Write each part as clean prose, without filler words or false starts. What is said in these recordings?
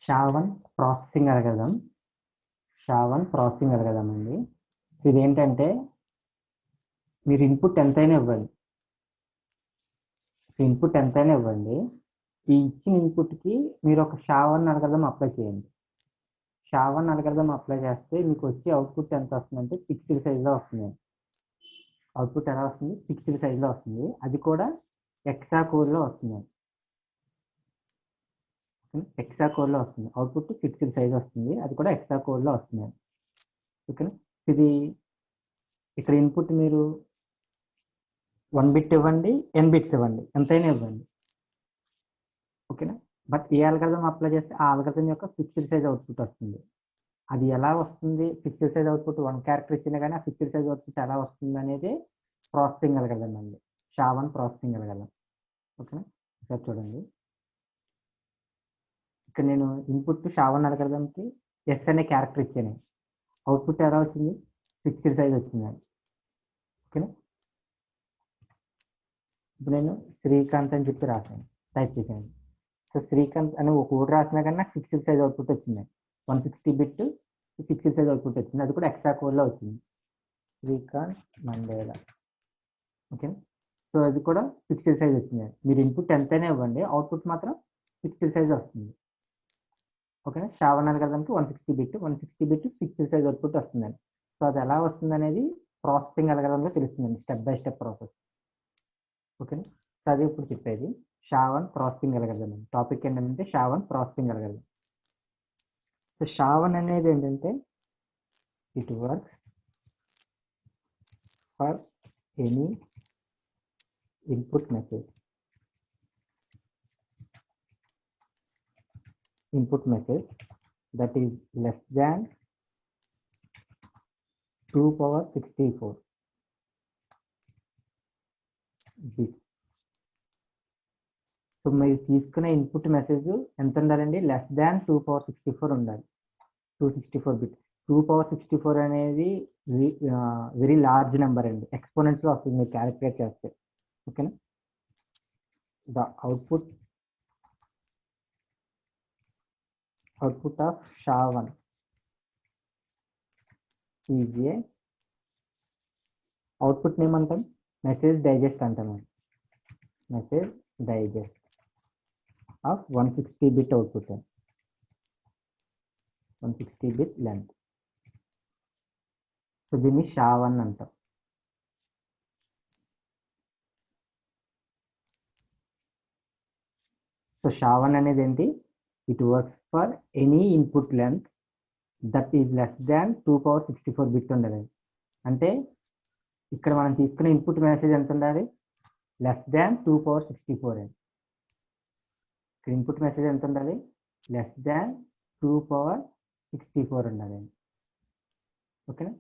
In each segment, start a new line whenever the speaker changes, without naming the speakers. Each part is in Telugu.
షా1 ప్రాసెసింగ్ అల్గోరిథం. షా1 ప్రాసెసింగ్ అల్గోరిథం అండి. ఇదేంటంటే మీరు ఇన్పుట్ ఎంతైనా ఇవ్వండి. ఈ ఇచ్చిన ఇన్పుట్కి మీరు ఒక షా1 అల్గోరిథం అప్లై చేయండి. షా1 అల్గోరిథం అప్లై చేస్తే మీకు వచ్చే అవుట్పుట్ ఎంత వస్తుందంటే ఫిక్స్డ్ సైజ్లో వస్తుంది. అవుట్పుట్ ఎలా వస్తుంది? ఫిక్స్డ్ సైజ్లో వస్తుంది. అది కూడా ఎక్సా కోడ్లో వస్తుంది. ఎక్సా కోడ్లో వస్తుంది. అవుట్పుట్ ఫిక్స్డ్ సైజ్ వస్తుంది. అది కూడా ఎక్సా కోడ్లో వస్తుంది. ఓకేనా? ఇది ఇక్కడ ఇన్పుట్ మీరు 1 బిట్ ఇవ్వండి, n బిట్స్ ఇవ్వండి, ఎంతైనా ఇవ్వండి. ఓకేనా? బట్ ఏ అల్గోరిథం అప్లై చేస్తే ఆ అల్గోరిథం యొక్క ఫిక్స్డ్ సైజ్ అవుట్పుట్ వస్తుంది. అది ఎలా వస్తుంది? ఫిక్స్డ్ సైజ్ అవుట్పుట్ 1 క్యారెక్టర్ ఇచ్చినా కానీ ఆ ఫిక్స్డ్ సైజ్ అవుట్పుట్ ఎలా వస్తుంది అనేది ప్రాసెసింగ్ అల్గోరిథం అండి. షా1 ప్రాసెసింగ్ అల్గోరిథం. ఓకేనా? ఇక్కడ చూడండి. ఇక్కడ నేను ఇన్పుట్ షా1 అల్గోరిథంకి ఎస్ అనే క్యారెక్టర్ ఇచ్చాను. అవుట్పుట్ ఎలా వచ్చింది? ఫిక్స్డ్ సైజ్ వచ్చింది. ఓకేనా? ఇప్పుడు నేను శ్రీకాంత్ అని చెప్పి రాశాను, టైప్ చేశాను. సో శ్రీకాంత్ అని ఒక కోడ్ రాసినా కానీ నాకు ఫిక్స్డ్ సైజ్ అవుట్పుట్ వచ్చింది. 160 బిట్ ఫిక్స్డ్ సైజ్ అవుట్పుట్ వచ్చింది. అది కూడా ఎక్సా కోడ్లో వచ్చింది. శ్రీకాంత్ మండేలా. ఓకే. సో అది కూడా ఫిక్స్డ్ సైజ్ వచ్చింది. మీరు ఇన్పుట్ ఎంతైనా ఇవ్వండి, అవుట్పుట్ మాత్రం ఫిక్స్డ్ సైజ్ వస్తుంది. ఓకేనా? షా1 అల్గోరిథంకి 160 బిట్ ఫిక్స్డ్ సైజ్ అవుట్పుట్ వస్తుందండి. సో అది ఎలా వస్తుంది అనేది ప్రాసెసింగ్ అల్గోరిథంలో తెలుస్తుందండి, స్టెప్ బై స్టెప్ ప్రాసెస్. ఓకేనా? సో అది ఇప్పుడు చెప్పేది షా1 ప్రాసెసింగ్ అల్గోరిథం. టాపిక్ ఏంటంటే షా1 ప్రాసెసింగ్ అల్గోరిథం. సో షా1 అనేది ఏంటంటే it works for any input message. That is less than 2^64 bits. So మీరు తీసుకునే ఇన్పుట్ మెసేజ్ ఎంత ఉండాలండి? లెస్ దాన్ 2^64 ఉండాలి. 264 బిట్స్. 2^64 అనేది వెరీ లార్జ్ నెంబర్ అండి. ఎక్స్పోనెంట్స్లో వస్తుంది మీరు క్యాలిక్యులేట్ చేస్తే. ఓకేనా? ద అవుట్పుట్ ఆఫ్ షా1 ఈజ్ ఏ అవుట్పుట్ ఏమంటాం? మెసేజ్ డైజెస్ట్ అంటాం. Message digest of 160 bit output, 160 bit length. So దీన్ని షా1 అంటాం. సో షా1 అనేది ఏంటి? It works for any input length that is less than 2^64 bit ఉండాలి. అంటే ఇక్కడ మనం తీసుకునే ఇన్పుట్ మెసేజ్ ఎంత ఉండాలి? లెస్ దాన్ 2^64 అండి. ఇక్కడ ఇన్పుట్ మెసేజ్ ఎంత ఉండాలి? లెస్ దాన్ 2^64 ఉండాలి. ఓకేనా?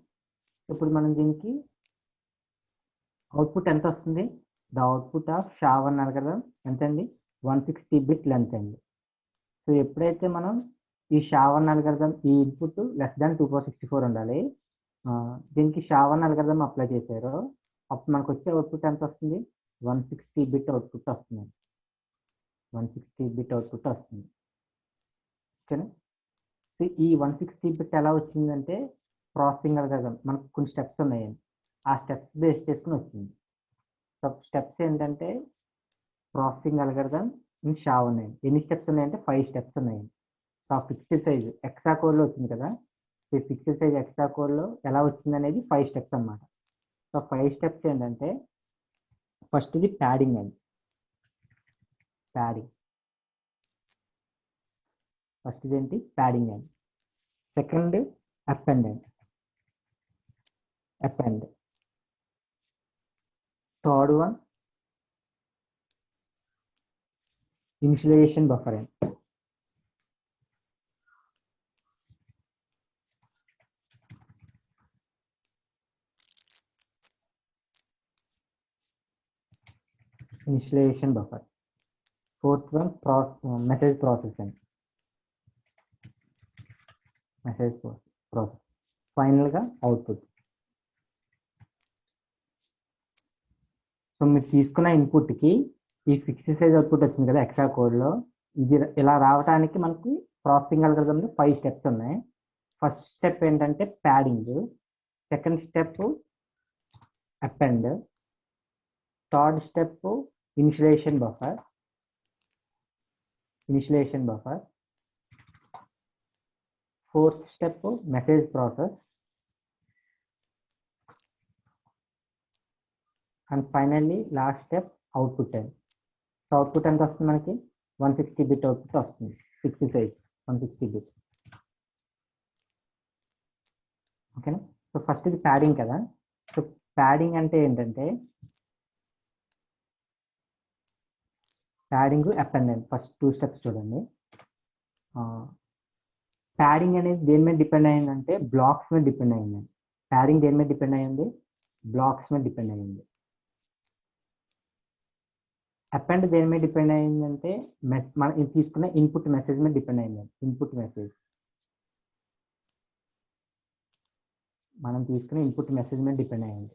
ఇప్పుడు మనం దీనికి అవుట్పుట్ ఎంత వస్తుంది? ద అవుట్పుట్ ఆఫ్ షా1 అల్గోరిథం ఎంత అండి? 160 బిట్ లెంత్ అండి. సో ఎప్పుడైతే మనం ఈ షా1 అల్గోరిథం ఈ ఇన్పుట్ లెస్ దాన్ 2^64 ఉండాలి, దీనికి షా1 అల్గోరిథం అప్లై చేశారో అప్పుడు మనకు వచ్చే అవుట్పుట్ ఎంత వస్తుంది? 160 బిట్ అవుట్పుట్ వస్తుంది. 160 బిట్ అవుట్పుట్ వస్తుంది. ఓకేనా? సో ఈ 160 బిట్ ఎలా వచ్చిందంటే ప్రాసెసింగ్ అల్గోరిథం మనకు కొన్ని స్టెప్స్ ఉన్నాయండి. ఆ స్టెప్స్ బేస్ చేసుకుని వచ్చింది. సో స్టెప్స్ ఏంటంటే ప్రాసెసింగ్ అల్గోరిథం ఇన్ షా1 ఎన్ని స్టెప్స్ ఉన్నాయంటే 5 స్టెప్స్ ఉన్నాయండి. సో ఫిక్స్డ్ సైజ్ ఎక్సా కోడ్లో వచ్చింది కదా, ఈ ఫిక్స్డ్ సైజ్ ఎక్సా కోడ్లో ఎలా వచ్చింది అనేది 5 స్టెప్స్ అన్నమాట. సో 5 స్టెప్స్ ఏంటంటే ఫస్ట్ది ప్యాడింగ్ అండి. ఫస్ట్ది ఏంటి? ప్యాడింగ్ అండి. Second append. Third one initialization buffer అండి. Fourth one message processing. ఫైనల్గా అవుట్పుట్. సో మీరు తీసుకున్న ఇన్పుట్కి ఈ ఫిక్స్డ్ సైజ్ అవుట్పుట్ వచ్చింది కదా ఎక్సా కోడ్లో, ఇది ఇలా రావడానికి మనకి ప్రాసెసింగ్ అల్గోరిథంలో 5 స్టెప్స్ ఉన్నాయి. ఫస్ట్ స్టెప్ ఏంటంటే padding, second step append, third step initialization buffer, fourth step message process, and finally last step output time. So output ఎంత వస్తుంది మనకి? 160 బిట్ అవుట్పుట్ వస్తుంది. 66 160 బిట్. ఓకేనా? సో ఫస్ట్ ఇది ప్యాడింగ్ కదా. సో ప్యాడింగ్ అంటే ఏంటంటే ప్యాడింగ్ అపెండ్. ఫస్ట్ 2 స్టెప్స్ చూడండి. ప్యాడింగ్ అనేది దేని మీద డిపెండ్ అయ్యిందంటే బ్లాక్స్ మీద డిపెండ్ అయ్యింది. ప్యాడింగ్ దేని మీద డిపెండ్ అయ్యింది? బ్లాక్స్ మీద డిపెండ్ అయ్యింది. అపెండ్ దేని మీద డిపెండ్ అయ్యిందంటే మనం తీసుకున్న ఇన్పుట్ మెసేజ్ మీద డిపెండ్ అయ్యింది. మనం తీసుకున్న ఇన్పుట్ మెసేజ్ మీద డిపెండ్ అయ్యింది.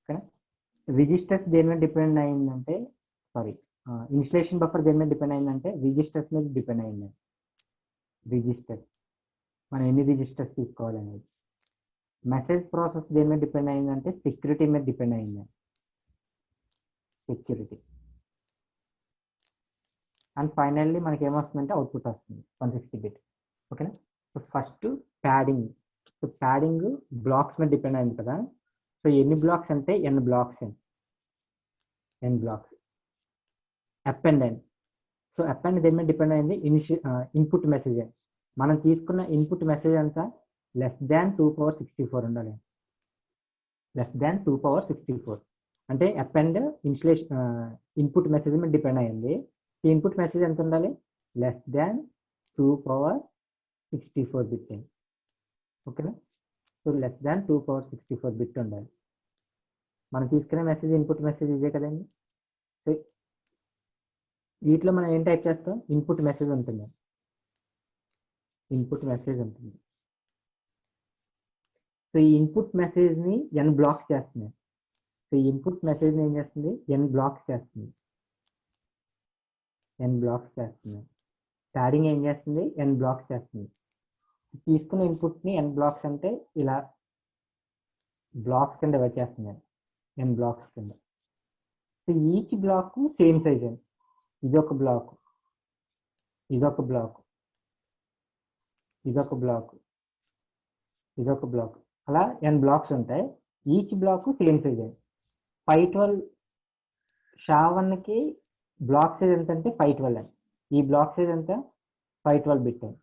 ఓకేనా? రిజిస్టర్స్ దేని మీద డిపెండ్ అయ్యిందంటే ఇన్స్టలేషన్ బఫర్ దేని మీద డిపెండ్ అయ్యిందంటే రిజిస్టర్స్ మీద డిపెండ్ అయ్యింది. రిజిస్టర్ మనం ఎన్ని రిజిస్టర్స్ తీసుకోవాలనేది. మెసేజ్ ప్రాసెస్ దేని మీద డిపెండ్ అయ్యిందంటే సెక్యూరిటీ మీద డిపెండ్ అయ్యింది. సెక్యూరిటీ. అండ్ ఫైనల్లీ మనకి ఏమొస్తుందంటే అవుట్పుట్ వస్తుంది 160 బిట్. ఓకేనా? So first padding. So padding blocks మీద డిపెండ్ అయింది కదా. సో ఎన్ని బ్లాక్స్ అంటే ఎన్ బ్లాక్స్. అపెండ్. సో అపెండ్ దేని మీద డిపెండ్ అయింది? Input message. మనం తీసుకున్న ఇన్పుట్ మెసేజ్ అంతా <264 ఉండాలి. <264 అంటే అపెండ్ ఇన్పుట్ మెసేజ్ మీద డిపెండ్ అయ్యింది. ఈ ఇన్పుట్ మెసేజ్ ఎంత ఉండాలి? <264 బిట్. ఓకేనా? సో <264 బిట్ ఉండాలి. మనం తీసుకునే మెసేజ్ ఇన్పుట్ మెసేజ్ ఇదే కదండి. సో వీటిలో మనం ఏం టైప్ చేస్తాం? ఇన్పుట్ మెసేజ్ ఉంటుంది. సో ఈ ఇన్పుట్ మెసేజ్ని ఎన్ బ్లాక్స్ చేస్తుంది. సో ఈ ఇన్పుట్ మెసేజ్ని ఏం చేస్తుంది? ఎన్ బ్లాక్స్ చేస్తుంది. ప్యాడింగ్ ఏం చేస్తుంది? ఎన్ బ్లాక్స్ చేస్తుంది. తీసుకున్న ఇన్పుట్ని ఎన్ బ్లాక్స్ అంటే ఇలా బ్లాక్స్ కింద వచ్చేస్తుంది. ఎన్ బ్లాక్స్ కింద. So each block same size అండి. ఇదొక బ్లాక్, ఇదొక బ్లాక్, అలా ఎన్ బ్లాక్స్ ఉంటాయి. ఈచ్ బ్లాక్ సేమ్ సైజ్ అండి. 512 SHA-1కి బ్లాక్ సైజ్ ఎంత అంటే 512 అండి. ఈ బ్లాక్ సైజ్ ఎంత? 512 బిట్ అండి.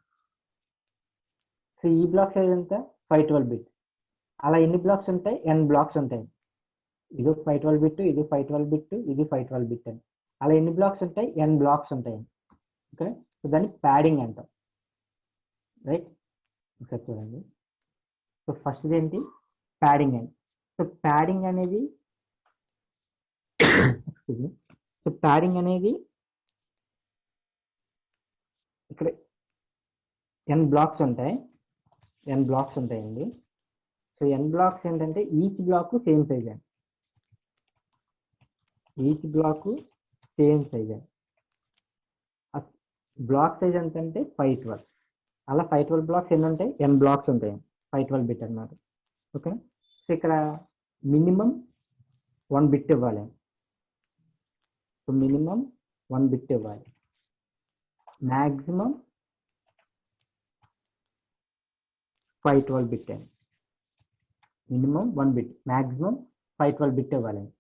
సో ఈ బ్లాక్ సైజ్ ఎంత? 512 బిట్. అలా ఎన్ని బ్లాక్స్ ఉంటాయి? ఎన్ బ్లాక్స్ ఉంటాయి. ఇది 512 బిట్, ఇది 512 బిట్, ఇది 512 బిట్ అని. అలా ఎన్ని బ్లాక్స్ ఉంటాయి? ఎన్ బ్లాక్స్ ఉంటాయి. ఓకే? సో దాన్ని ప్యాడింగ్ అంటాం. రైట్? ఒకసారి చూడండి. సో ఫస్ట్ ఏంటి? ప్యాడింగ్ అండి. సో ప్యాడింగ్ అనేది ఇక్కడ ఎన్ బ్లాక్స్ ఉంటాయండి. సో ఎన్ బ్లాక్స్ ఏంటంటే ఈచ్ బ్లాక్ సేమ్ సైజ్ అండి. బ్లాక్ సైజ్ ఎంత అంటే 512. అలా 512 బ్లాక్స్ ఎన్ని ఉంటాయి? ఎన్ బ్లాక్స్ ఉంటాయి. 512 బిట్ అన్నమాట. ఓకే? సో ఇక్కడ మినిమం 1 బిట్ ఇవ్వాలి. సో మినిమం 1 బిట్ ఇవ్వాలి. మ్యాక్సిమం 512 బిట్ అండి. మినిమం 1 బిట్, మ్యాక్సిమం 512 బిట్ ఇవ్వాలండి.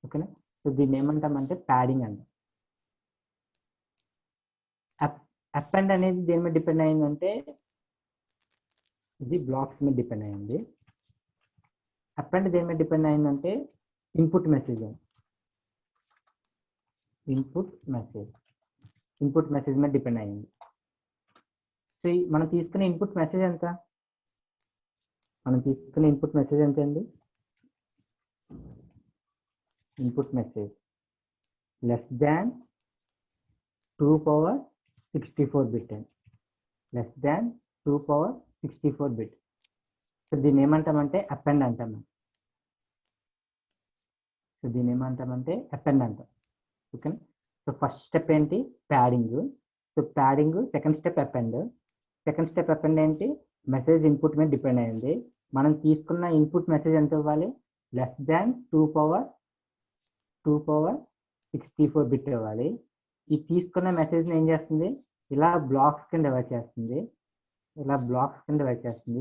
ఓకేనా? సో దీన్ని ఏమంటామంటే ప్యాడింగ్ అంటాం. అపెండ్ అనేది దేని మీద డిపెండ్ అయిందంటే ఇది బ్లాక్స్ మీద డిపెండ్ అయింది. అపెండ్ దేని మీద డిపెండ్ అయిందంటే ఇన్పుట్ మెసేజ్ మీద డిపెండ్ అయింది. సో మనం తీసుకునే ఇన్పుట్ మెసేజ్ ఎంత? అండి ఇన్పుట్ మెసేజ్ <264 బిట్ అండి. <264 బిట్. సో దీన్ని ఏమంటామంటే అపెండ్ అంటాం. ఓకేనా? సో ఫస్ట్ స్టెప్ ఏంటి? Padding. So padding second step append. Second step append ఏంటి, మెసేజ్ ఇన్పుట్ మీద డిపెండ్ అయింది. మనం తీసుకున్న ఇన్పుట్ మెసేజ్ ఎంత ఇవ్వాలి, లెస్ దాన్ 2 power 64 బిట్ ఇవ్వాలి. ఈ తీసుకున్న మెసేజ్ని ఏం చేస్తుంది, ఇలా బ్లాక్స్ కింద డివైడ్ చేస్తుంది.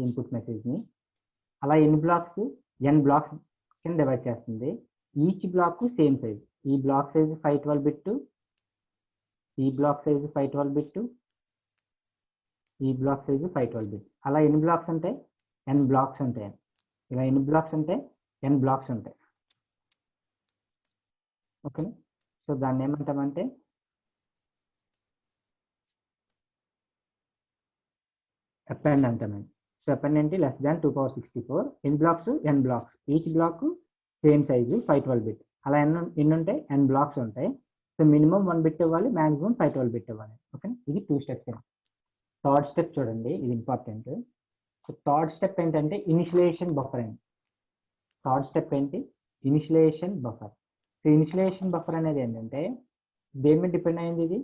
ఇన్పుట్ మెసేజ్ని అలా ఎన్ని బ్లాక్స్, n బ్లాక్స్ కింద డివైడ్ చేస్తుంది. Each block same size. ఈ బ్లాక్ సైజ్ 512 బిట్, ఈ బ్లాక్ సైజ్ 512 బిట్, ఈ బ్లాక్ సైజ్ 512 బిట్. అలా ఎన్ని బ్లాక్స్ ఉంటాయి, n బ్లాక్స్ ఉంటాయి. ఇలా ఎన్ని బ్లాక్స్ ఉంటాయి, n బ్లాక్స్ ఉంటాయి. ఓకేనా. సో దాన్ని ఏమంటామంటే అపెండ్ అంటామండి. సో అపెండ్ ఏంటి, లెస్ దాన్ 2 power 64, ఎన్ని blocks, n blocks, each block same size 512 bit. అలా ఎన్ని ఉంటాయి, n బ్లాక్స్ ఉంటాయి. సో మినిమం 1 బిట్ ఇవ్వాలి, మాక్సిమం 512 బిట్ ఇవ్వాలి. ఓకే, ఇది 2 స్టెప్స్. థర్డ్ స్టెప్ చూడండి, ఇది ఇంపార్టెంట్. సో థర్డ్ స్టెప్ ఏంటంటే ఇనిషియలైజేషన్ బఫర్ అండి. థర్డ్ స్టెప్ ఏంటి, initialization buffer. So initialization buffer అనేది ఏంటంటే దేని మీద డిపెండ్ అయింది, ఇది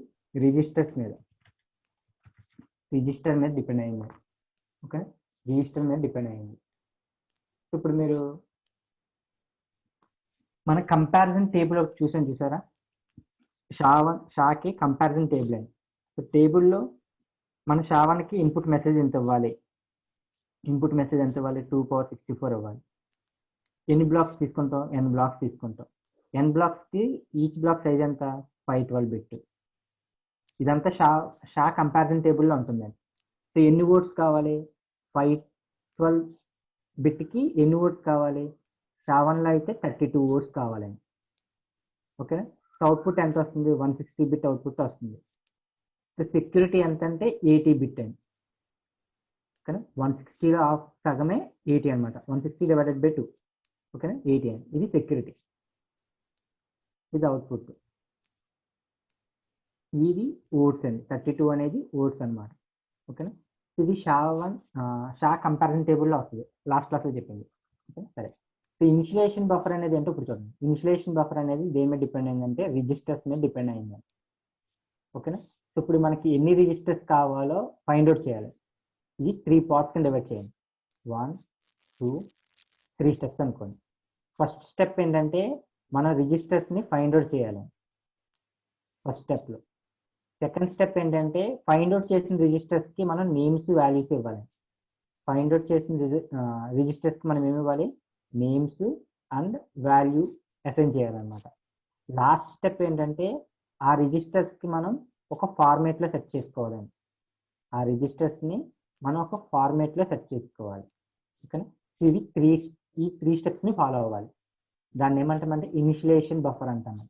రిజిస్టర్ మీద డిపెండ్ అయింది. ఓకే, రిజిస్టర్ మీద డిపెండ్ అయింది. ఇప్పుడు మీరు మన కంపారిజన్ టేబుల్ ఒకటి చూసారా, షాకి కంపారిజన్ టేబుల్ అని. సో టేబుల్లో మన షా1కి ఇన్పుట్ మెసేజ్ ఎంత ఇవ్వాలి, 2 power 64 ఇవ్వాలి. ఎన్ని బ్లాక్స్ తీసుకుంటాం, n బ్లాక్స్ తీసుకుంటాం. n బ్లాక్స్కి ఈచ్ బ్లాక్ సైజ్ ఎంత, 512 బిట్. ఇదంతా షా కంపారిజన్ టేబుల్లో ఉంటుందండి. సో ఎన్ని వర్డ్స్ కావాలి, 512 బిట్కి ఎన్ని వర్డ్స్ కావాలి, షా1లో అయితే 32 వర్డ్స్ కావాలండి. ఓకే, సో అవుట్పుట్ ఎంత వస్తుంది, 160 బిట్ అవుట్పుట్ వస్తుంది. సో సెక్యూరిటీ ఎంత అంటే 80 బిట్ అండి. ఓకేనా, 160లో సగమే 80 అనమాట. 160 డివైడెడ్ బై 2. ఓకేనా, 80 అండి. ఇది సెక్యూరిటీ, ఇది అవుట్పుట్. ఇది వర్డ్స్ అండి, 32 అనేది వర్డ్స్ అనమాట. ఓకేనా, ఇది షా కంపారిజన్ టేబుల్లో వస్తుంది, లాస్ట్ క్లాస్లో చెప్పింది. ఓకే, సరే. సో ఇనిషియలైజేషన్ బఫర్ అనేది ఏంటో ఇప్పుడు చూడండి. ఇనిషియలైజేషన్ బఫర్ అనేది దేని మీద డిపెండ్ అయిందంటే రిజిస్టర్స్ మీద డిపెండ్ అయిందండి. ఓకేనా, సో ఇప్పుడు మనకి ఎన్ని రిజిస్టర్స్ కావాలో ఫైండ్ అవుట్ చేయాలి. ఇది 3 పార్ట్స్ కింద డివైడ్ చేయండి. 1 2 3 స్టెప్స్ అనుకోండి. ఫస్ట్ స్టెప్ ఏంటంటే మనం రిజిస్టర్స్ని ఫైండ్ అవుట్ చేయాలి ఫస్ట్ స్టెప్లో. సెకండ్ స్టెప్ ఏంటంటే ఫైండ్ అవుట్ చేసిన రిజిస్టర్స్కి మనం నేమ్స్, వాల్యూస్ ఇవ్వాలి. ఫైండ్ అవుట్ చేసిన రిజిస్టర్స్కి మనం ఏమి ఇవ్వాలి, నేమ్స్ అండ్ వాల్యూ అసైన్ చేయాలన్నమాట. లాస్ట్ స్టెప్ ఏంటంటే ఆ రిజిస్టర్స్కి మనం ఒక ఫార్మేట్లో సెట్ చేసుకోవాలండి. ఆ రిజిస్టర్స్ని మనం ఒక ఫార్మేట్లో సెట్ చేసుకోవాలి. ఓకేనా, ఈ 3 స్టెప్స్ని ఫాలో అవ్వాలి. దాన్ని ఏమంటామంటే ఇనిషియలైజేషన్ బఫర్ అంటాము.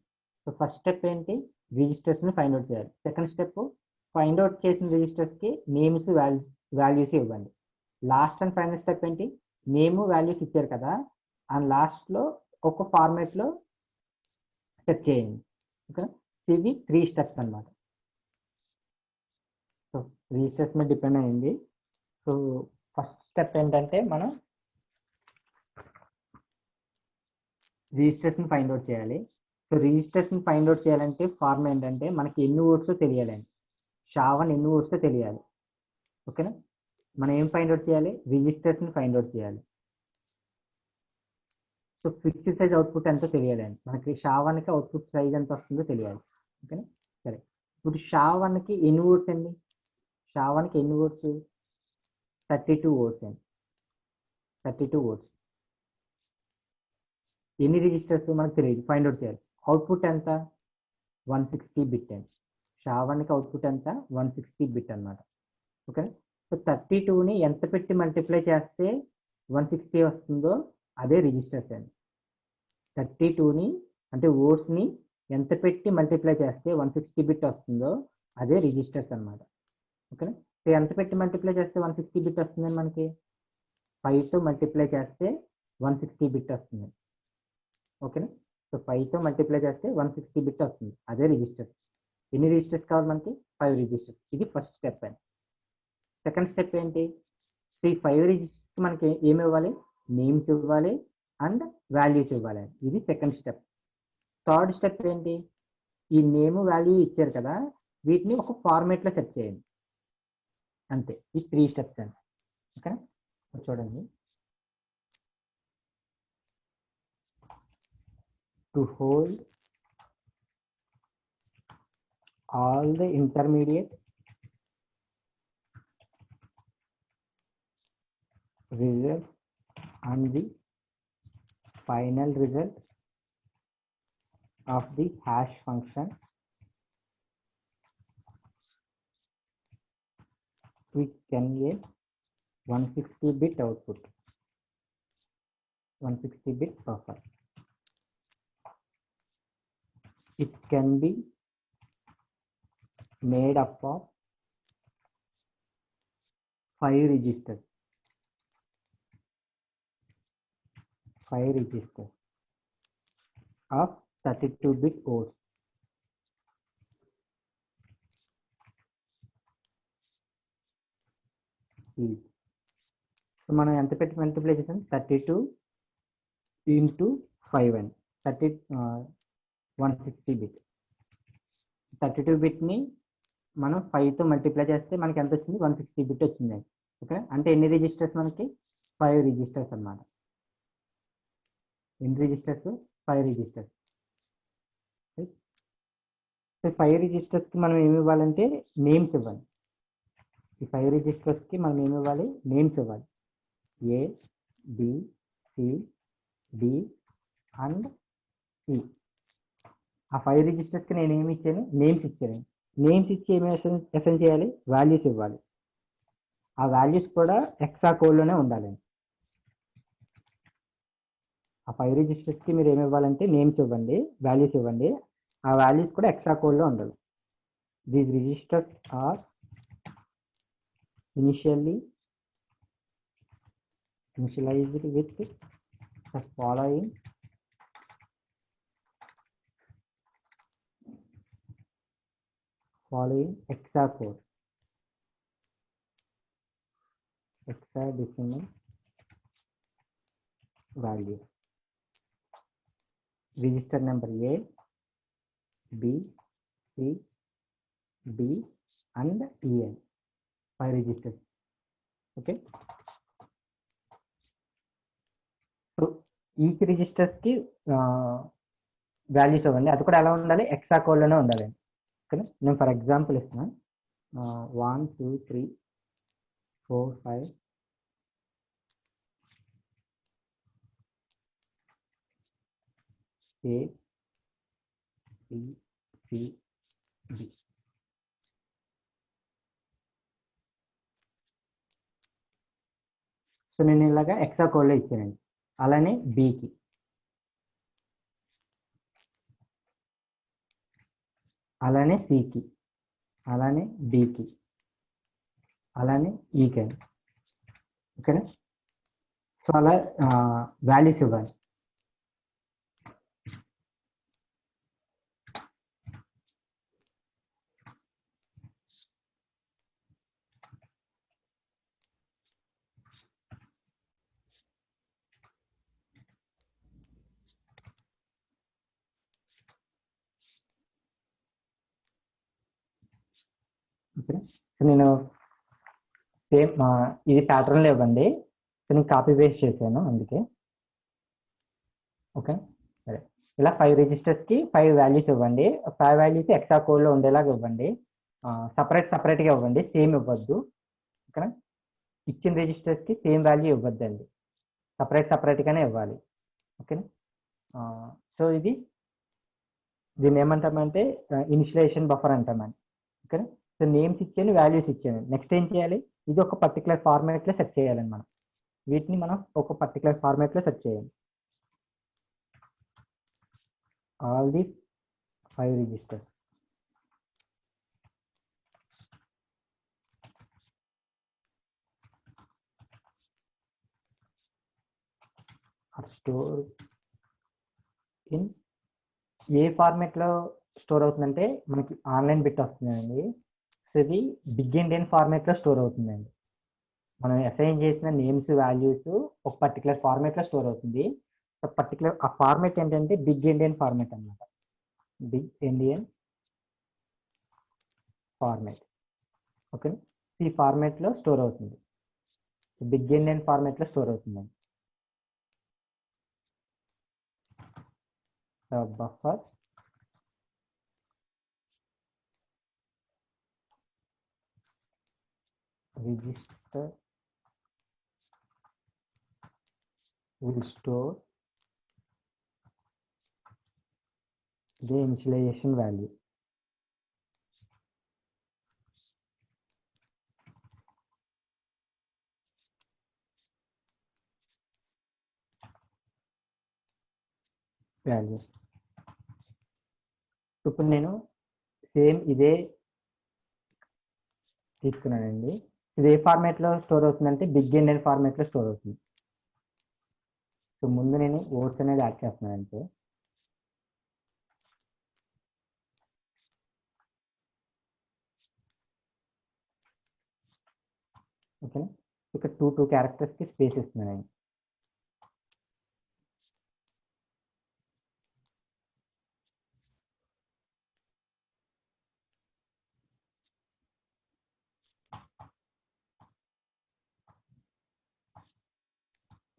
సో ఫస్ట్ స్టెప్ ఏంటి, రిజిస్టర్స్ని ఫైండ్ అవుట్ చేయాలి. సెకండ్ స్టెప్ ఫైండ్ అవుట్ చేసిన రిజిస్టర్స్కి నేమ్స్, వాల్యూస్ ఇవ్వండి. లాస్ట్ అండ్ ఫైనల్ స్టెప్ ఏంటి, నేమ్, వాల్యూస్ ఇచ్చారు కదా, అండ్ లాస్ట్లో ఒక ఫార్మేట్లో సెట్ చేయండి. ఓకేనా, ఇవి 3 స్టెప్స్ అనమాట. సో రిజిస్టర్స్ మీద డిపెండ్ అయింది. సో ఫస్ట్ స్టెప్ ఏంటంటే మనం రిజిస్టర్స్ని ఫైండ్ అవుట్ చేయాలి. సో రిజిస్టర్స్ని ఫైండ్ అవుట్ చేయాలంటే ఫార్మ్ ఏంటంటే మనకి ఎన్ని వర్డ్స్ తెలియాలండి, షా1 ఎన్ని వర్డ్స్ తెలియాలి. ఓకేనా, మనం ఏం ఫైండ్ అవుట్ చేయాలి, రిజిస్టర్స్ని ఫైండ్ అవుట్ చేయాలి. సో ఫిక్స్డ్ సైజ్ అవుట్పుట్ ఎంతో తెలియాలండి. మనకి షా1కి అవుట్పుట్ సైజ్ ఎంత వస్తుందో తెలియాలి. ఓకేనా, సరే. ఇప్పుడు షా1కి ఎన్ని వర్డ్స్ అండి, షా1కి ఎన్ని వర్డ్స్, 32 వర్డ్స్ అండి. 32 వర్డ్స్. ఎన్ని రిజిస్టర్స్ మనకు తెలియదు, ఫైండ్ అవుట్ చేయాలి. అవుట్పుట్ ఎంత, 160 బిట్ అండి. షా1కి అవుట్పుట్ ఎంత, 160 బిట్ అనమాట. ఓకే, సో 32ని ఎంత పెట్టి మల్టిప్లై చేస్తే 160 వస్తుందో అదే రిజిస్టర్స్ అండి. 32ని అంటే వర్డ్స్ని ఎంత పెట్టి మల్టిప్లై చేస్తే 160 బిట్ వస్తుందో అదే రిజిస్టర్స్ అనమాట. ఓకేనా, సో ఎంత పెట్టి మల్టిప్లై చేస్తే 160 బిట్ వస్తుందని మనకి 5తో మల్టిప్లై చేస్తే 160 బిట్ వస్తుంది. ఓకేనా, సో 5తో మల్టిప్లై చేస్తే 160 బిట్ వస్తుంది, అదే రిజిస్టర్స్. ఎన్ని రిజిస్టర్స్ కావాలి మనకి, 5 రిజిస్టర్స్. ఇది ఫస్ట్ స్టెప్ అండి. సెకండ్ స్టెప్ ఏంటి, ఈ 5 రిజిస్టర్స్ మనకి ఏమి ఇవ్వాలి, నేమ్స్ ఇవ్వాలి అండ్ వాల్యూస్ ఇవ్వాలి. ఇది సెకండ్ స్టెప్. థర్డ్ స్టెప్ ఏంటి, ఈ నేమ్, వాల్యూ ఇచ్చారు కదా, వీటిని ఒక ఫార్మేట్లో సెట్ చేయండి అంతే. ఈ 3 స్టెప్స్ అండి. ఓకేనా, చూడండి. To hold all the intermediate result and the final result of the hash function, we can get 160-bit output, 160-bit buffer. It can be made up of 5 registers. 5 registers of 32-bit code. So మనం ఎంత పెట్టి మల్టిప్లై చేసాం? 32 into 5 అని 160 బిట్. 32 బిట్ని మనం 5తో మల్టిప్లై చేస్తే మనకి ఎంత వచ్చింది? 160 బిట్ వచ్చింది. ఓకే, అంటే ఎన్ని రిజిస్టర్స్ మనకి? 5 రిజిస్టర్స్ అన్నమాట. ఎన్ని రిజిస్టర్స్? 5 రిజిస్టర్స్. సో 5 రిజిస్టర్స్కి మనం ఏమి ఇవ్వాలంటే నేమ్స్ ఇవ్వాలి. ఈ 5 రిజిస్టర్స్కి మనం ఏమి ఇవ్వాలి? నేమ్స్ ఇవ్వాలి. ఏ, బి, సి, డి అండ్ ఈ. ఆ 5 రిజిస్టర్స్కి నేను ఏమి ఇచ్చాను? నేమ్స్ ఇచ్చాను. నేమ్స్ ఇచ్చి ఏమి అసైన్ చేయాలి? వాల్యూస్ ఇవ్వాలి. ఆ వాల్యూస్ కూడా ఎక్సా కోడ్లోనే ఉండాలి. ఆ 5 రిజిస్టర్స్కి మీరు ఏమి ఇవ్వాలంటే నేమ్స్ ఇవ్వండి, వాల్యూస్ ఇవ్వండి. ఆ వాల్యూస్ కూడా ఎక్సా కోడ్లో ఉండాలి. These registers are initialized with the following hexa code, hexadecimal value. Register number A, B, C, D and EN. 5 registers. Okay. So each రిజిస్టర్స్కి వాల్యూస్ ఇవ్వండి. అది కూడా ఎలా ఉండాలి? ఎక్సా కోడ్లోనే ఉండాలి. ఓకేనా, నేను ఫర్ ఎగ్జాంపుల్ ఇస్తున్నాను. 1 2 3 4 5 A B C D. So నేను ఇలాగా ఎక్సా కోడ్లో ఇచ్చానండి. అలానే బికి, అలానే సికి, అలానే డికి, అలానే ఈకి. ఓకేనా, సో అలా వాల్యూస్ ఇవ్వాలి. ఓకేనా, సో నేను సేమ్ ఇది ప్యాటర్న్లో ఇవ్వండి. సో నేను కాపీ పేస్ట్ చేశాను అందుకే. ఓకే, సరే. ఇలా 5 రిజిస్టర్స్కి 5 వాల్యూస్ ఇవ్వండి. 5 వాల్యూస్ ఎక్సా కోడ్లో ఉండేలాగా ఇవ్వండి. సపరేట్గా ఇవ్వండి, సేమ్ ఇవ్వద్దు. ఓకేనా, ఇచ్చిన రిజిస్టర్స్కి సేమ్ వాల్యూ ఇవ్వద్దండి, సపరేట్గానే ఇవ్వాలి. ఓకేనా, సో దీన్ని ఏమంటామంటే ఇనిషియలైజేషన్ బఫర్ అంటామండి. ఓకేనా, సో నేమ్స్ ఇచ్చాను, వాల్యూస్ ఇచ్చాను. నెక్స్ట్ ఏం చేయాలి? ఇది ఒక పర్టికులర్ ఫార్మాట్లో సెట్ చేయాలండి. మనం వీటిని ఒక పర్టికులర్ ఫార్మాట్లో సెట్ చేయాలి. All the 5 registers are store in a ఫార్మాట్లో స్టోర్ అవుతుందంటే మనకి ఆన్లైన్ బిట్ వస్తుందండి. సో ఇది బిగ్ ఇండియన్ ఫార్మాట్లో స్టోర్ అవుతుందండి. మనం అసైన్ చేసిన నేమ్స్, వాల్యూస్ ఒక పర్టికులర్ ఫార్మాట్లో స్టోర్ అవుతుంది. పర్టికులర్ ఆ ఫార్మాట్ ఏంటంటే బిగ్ ఇండియన్ ఫార్మాట్ అన్నమాట. Big Indian format. ఓకే, ఈ ఫార్మాట్లో స్టోర్ అవుతుంది, బిగ్ ఎండియన్ ఫార్మాట్లో స్టోర్ అవుతుందండి. Buffer register will store the initialization value. Values. ఇప్పుడు నేను సేమ్ ఇదే తీసుకున్నానండి. ఇది ఏ ఫార్మాట్లో స్టోర్ అవుతుందంటే బిగ్ ఎండియన్ ఫార్మాట్లో స్టోర్ అవుతుంది. సో ముందు నేను ఓట్స్ అనేది యాడ్ చేస్తున్నాను అంటే ఓకేనా. ఇక్కడ టూ క్యారెక్టర్స్కి స్పేస్ ఇస్తున్నాను.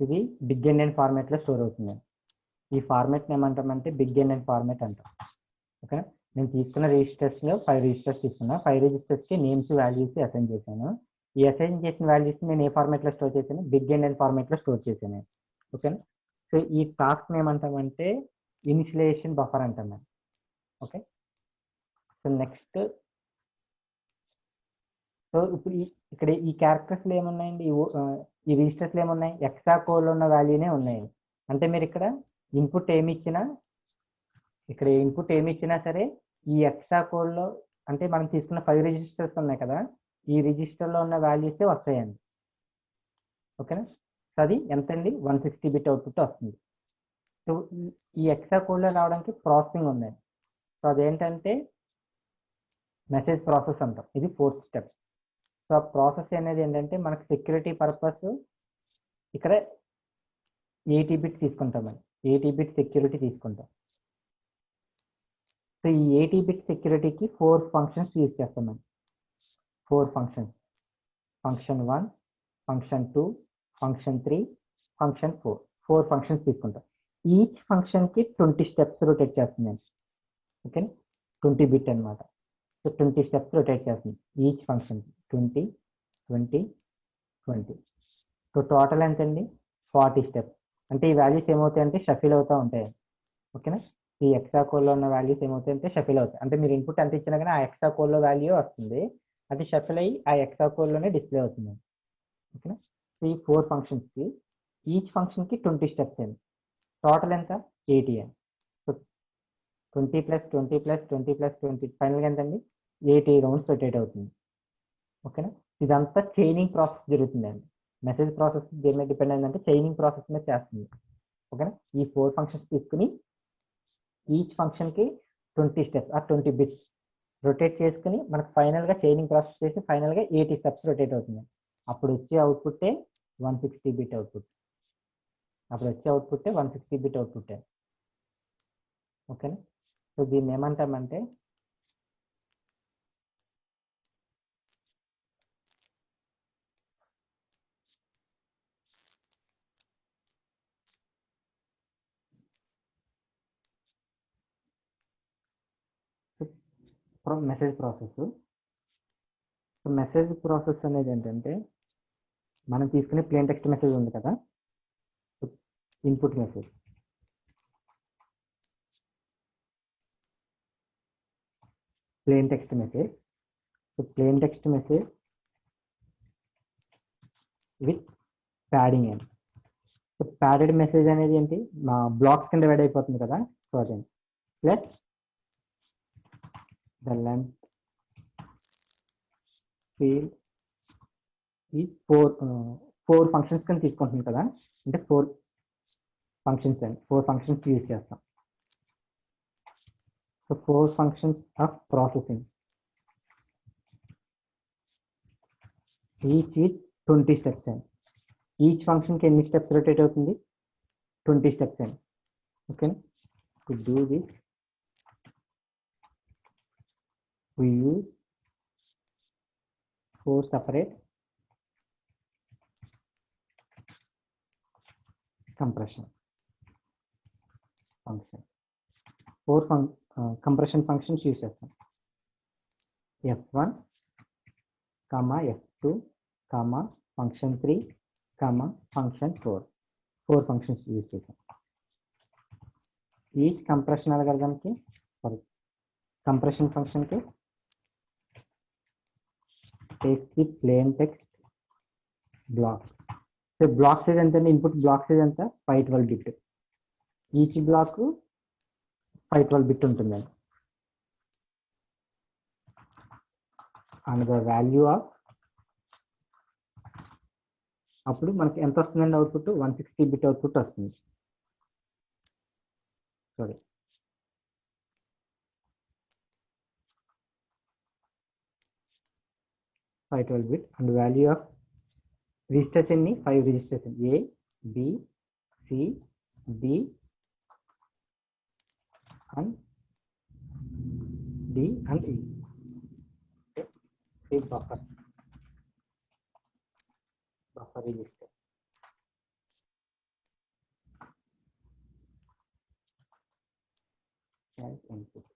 ఇది బిగ్ ఎండియన్ ఫార్మాట్లో స్టోర్ అవుతుంది. ఈ ఫార్మాట్ని ఏమంటామంటే బిగ్ ఎండియన్ ఫార్మాట్ అంటాం. ఓకేనా. నేను తీసుకున్న రిజిస్టర్స్లో 5 రిజిస్టర్స్ తీసుకున్నా. 5 రిజిస్టర్స్కి నేమ్స్ వాల్యూస్ అసైన్ చేశాను. ఈ అసైన్ చేసిన వాల్యూస్ నేను ఏ ఫార్మాట్లో స్టోర్ చేశాను, బిగ్ ఎండియన్ ఫార్మాట్లో స్టోర్ చేశాను. ఓకేనా. సో ఈ టాస్క్ ఏమంటామంటే ఇనిషియలైజేషన్ బఫర్ అంటాం మేము. ఓకే, సో నెక్స్ట్, సో ఇప్పుడు ఇక్కడ ఈ క్యారెక్టర్స్లో ఏమున్నాయండి, ఈ రిజిస్టర్స్లో ఏమున్నాయి, ఎక్సా కోడ్లో ఉన్న వాల్యూనే ఉన్నాయి. అంటే మీరు ఇక్కడ ఇన్పుట్ ఏమి ఇచ్చినా సరే ఈ ఎక్సా కోడ్లో, అంటే మనం తీసుకున్న 5 రిజిస్టర్స్ ఉన్నాయి కదా, ఈ రిజిస్టర్లో ఉన్న వాల్యూసే వస్తాయండి. ఓకేనా. సో అది ఎంతండి, 160 బిట్ అవుట్పుట్ వస్తుంది. సో ఈ ఎక్సా కోడ్లో రావడానికి ప్రాసెసింగ్ ఉందండి. సో అదేంటంటే మెసేజ్ ప్రాసెస్ అంటాం. ఇది 4th స్టెప్. సో ఆ ప్రాసెస్ అనేది ఏంటంటే మనకు సెక్యూరిటీ పర్పస్ ఇక్కడ 80 బిట్ తీసుకుంటామండి. 80 బిట్ సెక్యూరిటీ తీసుకుంటాం. సో ఈ 80 బిట్ సెక్యూరిటీకి 4 ఫంక్షన్స్ యూజ్ చేస్తామండి. 4 functions, function 1, function 2, function 3, function 4, 4 functions తీసుకుంటాం. ఈచ్ ఫంక్షన్కి 20 స్టెప్స్ రొటేట్ చేస్తుందండి. ఓకే, 20 బిట్ అనమాట. సో 20 స్టెప్స్ రొటేట్ చేస్తుంది ఈచ్ ఫంక్షన్, 20, 20, 20. సో టోటల్ ఎంతండి, 40 స్టెప్స్. అంటే ఈ వాల్యూస్ ఏమవుతాయంటే షఫిల్ అవుతూ ఉంటాయి. ఓకేనా. ఈ ఎక్స్ట్రా కోడ్లో ఉన్న వాల్యూస్ ఏమవుతాయంటే షఫిల్ అవుతాయి. అంటే మీరు ఇన్పుట్ ఎంత ఇచ్చినా కానీ ఆ ఎక్స్ట్రా కోడ్లో వాల్యూ వస్తుంది, అది షఫిల్ అయ్యి ఆ ఎక్స్ట్రా కోడ్లోనే డిస్ప్లే అవుతుంది. ఓకేనా. ఈ 4 ఫంక్షన్స్కి ఈచ్ ఫంక్షన్కి 20 స్టెప్స్ అండి. టోటల్ ఎంత, 80 అండి. సో 20 + 20 + 20 + 20 ఫైనల్గా ఎంతండి, 80 రౌండ్స్ రొటేట్ అవుతుంది. ఓకేనా. ఇదంతా చైనింగ్ ప్రాసెస్ జరుగుతుందండి. మెసేజ్ ప్రాసెస్ దేని మీద డిపెండ్ అయిందంటే చైనింగ్ ప్రాసెస్ మీద చేస్తుంది. ఓకేనా. ఈ 4 ఫంక్షన్స్ తీసుకుని ఈచ్ ఫంక్షన్కి 20 స్టెప్స్, ఆ 20 బిట్స్ రొటేట్ చేసుకుని మనకు ఫైనల్గా చైనింగ్ ప్రాసెస్ చేసి ఫైనల్గా 80 స్టెప్స్ రొటేట్ అవుతుంది. అప్పుడు వచ్చే అవుట్పుట్టే 160 బిట్ అవుట్పుట్. 160 బిట్ అవుట్పుట్టే. ఓకేనా. సో దీన్ని ఏమంటామంటే message process. So message process అనేది ఏంటంటే మనం తీసుకునే ప్లేన్ టెక్స్ట్ మెసేజ్ ఉంది కదా, input message, plane text message. So plane text message with padding అండి. సో ప్యాడెడ్ మెసేజ్ అనేది ఏంటి, మా బ్లాక్స్ కింద డివైడ్ అయిపోతుంది కదా, సో అదండి. ప్లస్ ద లెంత్ ఫీల్డ్ ఈ 4 ఫంక్షన్స్ కింద తీసుకుంటుంది కదా, అంటే 4 ఫంక్షన్స్ అండి. 4 ఫంక్షన్స్ యూజ్ చేస్తాం. So 4 functions of processing, each is 20 steps అండి. ఈచ్ ఫంక్షన్కి ఎన్ని స్టెప్స్ రొటేట్ అవుతుంది, 20 స్టెప్స్ అండి. Okay, to do this we use 4 separate compression function. 4 compression functions use చేస్తాం. F1, F2, function 3, function 4. 4 functions use చేస్తాం. Each compression algorithm की compression function के takes the plain text block. So block size ఎంత అంటే input block size ఎంత 512 bit. Each block 512 bit ఉంటుందండి. And the value of అప్పుడు మనకి ఎంత వస్తుందండి అవుట్పుట్ 160 బిట్ అవుట్పుట్ వస్తుంది. Sorry 512 bit and value of registers ఎన్ని 5 registers A, B, C, D and D and E. Okay. Buffer register. As input.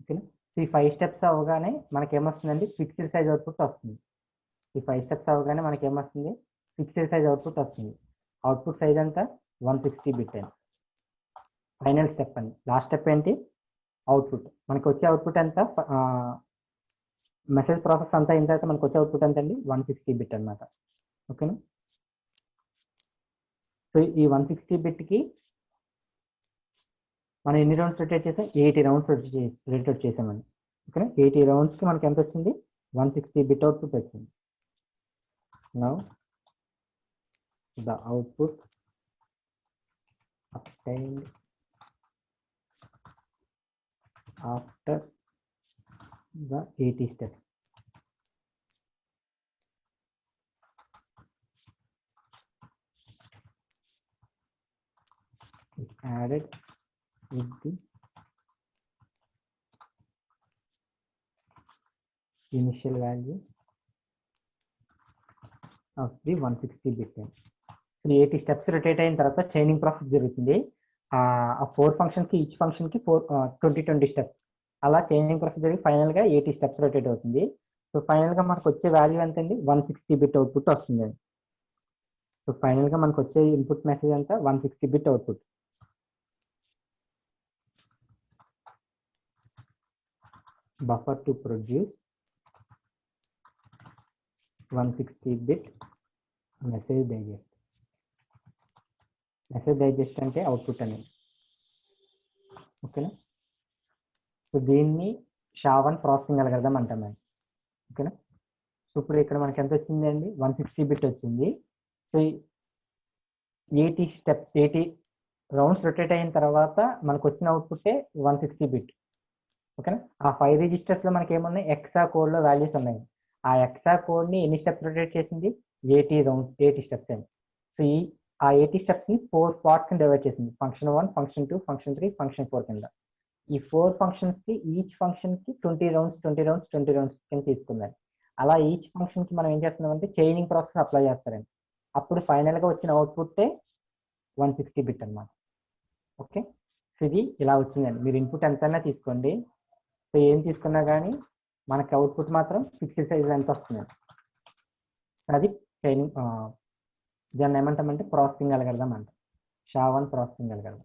Okay. ఈ 5 స్టెప్స్ అవగానే మనకి ఏమొస్తుందండి ఫిక్స్డ్ సైజ్ అవుట్పుట్ వస్తుంది. ఈ 5 స్టెప్స్ అవగానే మనకి ఏమొస్తుంది ఫిక్స్డ్ సైజ్ అవుట్పుట్ వస్తుంది. అవుట్పుట్ సైజ్ అంతా 160 బిట్ అండి. ఫైనల్ స్టెప్ అండి. లాస్ట్ స్టెప్ ఏంటి అవుట్పుట్. మనకి వచ్చే అవుట్పుట్ ఎంత మెసేజ్ ప్రాసెస్ అంతా అయిన తర్వాత మనకు వచ్చే అవుట్పుట్ ఎంత అండి 160 బిట్ అనమాట. ఓకేనా. సో ఈ 160 బిట్కి మనం ఎన్ని రౌండ్స్ రొటేట్ చేసాం 80 రౌండ్స్ రొటేట్ చేసామండి. ఓకేనా. 80 రౌండ్స్కి మనకి ఎంత వచ్చింది 160 బిట్ అవుట్పుట్ వచ్చింది. Now the output obtained after the 80 steps is added with the initial value of the 160 bit. 80 steps rotate అయిన తర్వాత చైనింగ్ ప్రాసెస్ జరుగుతుంది. ఆ 4 ఫంక్షన్కి ఈచ్ ఫంక్షన్కి 20 స్టెప్స్ అలా చైనింగ్ ప్రాసెస్ జరిగి ఫైనల్గా 80 స్టెప్స్ రొటేట్ అవుతుంది. సో ఫైనల్గా మనకు వచ్చే వాల్యూ ఎంత అండి 160 బిట్ అవుట్పుట్ వస్తుందండి. సో ఫైనల్గా మనకు వచ్చే ఇన్పుట్ మెసేజ్ అంతా 160 bit output. Buffer to produce 160 bit message digest. Message digest అంటే అవుట్పుట్ అనేది. ఓకేనా. సో దీన్ని SHA-1 ప్రాసెసింగ్ అల్గోరిథం అంటామండి. ఓకేనా. సో ఇప్పుడు ఇక్కడ మనకి ఎంత వచ్చింది అండి 160 బిట్ వచ్చింది. సో 80 రౌండ్స్ రొటేట్ అయిన తర్వాత మనకు వచ్చిన అవుట్పుట్టే 160 బిట్. ఓకేనా. ఆ 5 రిజిస్టర్స్లో మనకి ఏమున్నాయి ఎక్సా కోడ్లో వాల్యూస్ ఉన్నాయి. ఆ ఎక్సా కోడ్ని ఎన్ని స్టెప్స్ రొటేట్ చేసింది 80 స్టెప్స్ అండి. సో ఆ 80 స్టెప్స్ని 4 పార్ట్స్ కింద డివైడ్ చేసింది. ఫంక్షన్ 1, ఫంక్షన్ 2, ఫంక్షన్ 3, ఫంక్షన్ 4 కింద. ఈ 4 ఫంక్షన్స్కి ఈచ్ ఫంక్షన్కి 20 రౌండ్స్ కింద తీసుకుందండి. అలా ఈచ్ ఫంక్షన్కి మనం ఏం చేస్తున్నామంటే చైనింగ్ ప్రాసెస్ అప్లై చేస్తారండి. అప్పుడు ఫైనల్గా వచ్చిన అవుట్పుట్టే 160 బిట్ అనమాట. ఓకే. సో ఇది ఇలా వచ్చిందండి. మీరు ఇన్పుట్ ఎంతైనా తీసుకోండి. సో ఏం తీసుకున్నా కానీ మనకి అవుట్పుట్ మాత్రం ఫిక్స్డ్ సైజ్ ఎంత వస్తుందండి. అది చైనింగ్ దాన్ని ఏమంటామంటే ప్రాసెసింగ్ అల్గోరిథం అంటాం. SHA-1 processing algorithm.